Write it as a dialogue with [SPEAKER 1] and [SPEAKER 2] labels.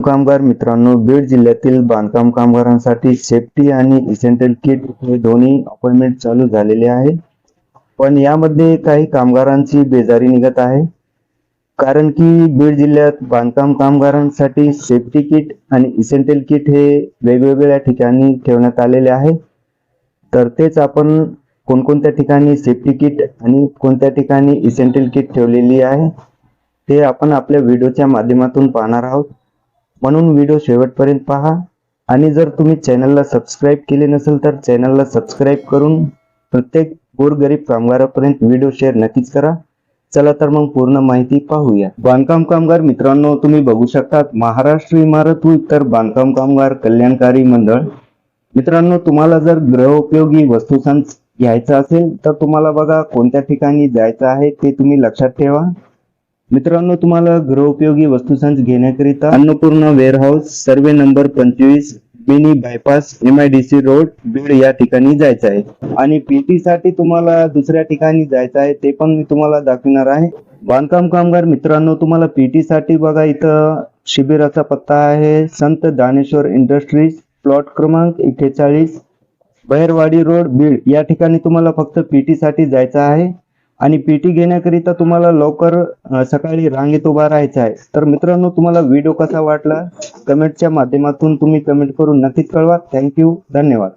[SPEAKER 1] कामगार मित्रांनो, बीड जिल्ह्यातील बांधकाम कामगारांसाठी सेफ्टी आणि इसेंशियल किट हे दोन्ही अपॉइंटमेंट चालू झालेले आहे. पण यामध्ये काही कामगारांची बेजारी निघत आहे. कारण की बीड जिल्ह्यात बांधकाम कामगारांसाठी सेफ्टी किट आणि इसेंशियल किट हे वेगवेगळ्या ठिकाणी ठेवण्यात आलेले आहे. तर तेच आपण कोणकोणत्या ठिकाणी सेफ्टी किट आणि कोणत्या ठिकाणी इसेंशियल किट ठेवलेली आहे ते आपण आपल्या व्हिडिओच्या माध्यमातून पाहणार आहोत. म्हणून व्हिडिओ शेवटपर्यंत पहा आणि जर तुम्ही चॅनलला सबस्क्राईब केले नसेल तर चॅनलला सबस्क्राईब करून प्रत्येक गोरगरीब कामगारापर्यंत व्हिडिओ शेअर नक्कीच करा. चला तर मग पूर्ण माहिती पाहूया. बांधकाम कामगार मित्रांनो, तुम्ही बघू शकतात महाराष्ट्र इमारत व इतर बांधकाम कामगार कल्याणकारी मंडळ. मित्रांनो, तुम्हाला जर गृहोपयोगी वस्तूसंच घ्यायचा असेल तर तुम्हाला बघा कोणत्या ठिकाणी जायचं आहे ते तुम्ही लक्षात ठेवा. मित्रांनो, तुम्हाला गृहोपयोगी वस्तूसंच घेण्याकरिता Annapurna warehouse, survey number 25, mini bypass, MIDC road, Beed या ठिकाणी जायचं आहे. आणि PT साठी तुम्हाला दुसऱ्या ठिकाणी जायचं आहे, ते पण मी तुम्हाला दाखवणार आहे. बांधकाम कामगार मित्रांनो, तुम्हाला PT साठी बघा इथं शिबिराचा पत्ता आहे संत दानेश्वर इंडस्ट्रीज, प्लॉट क्रमांक 41, बहेरवाडी रोड, बीड या ठिकाणी तुम्हाला फक्त PT साठी जायचं आहे. आणि PT घेण्याकरिता तुम्हाला लवकर सकाळी रांगेत उभा राहायचं आहे. तर मित्रांनो, तुम्हाला व्हिडिओ कसा वाटला कमेंटच्या माध्यमातून तुम्ही कमेंट करून नक्कीच कळवा. थँक्यू, धन्यवाद.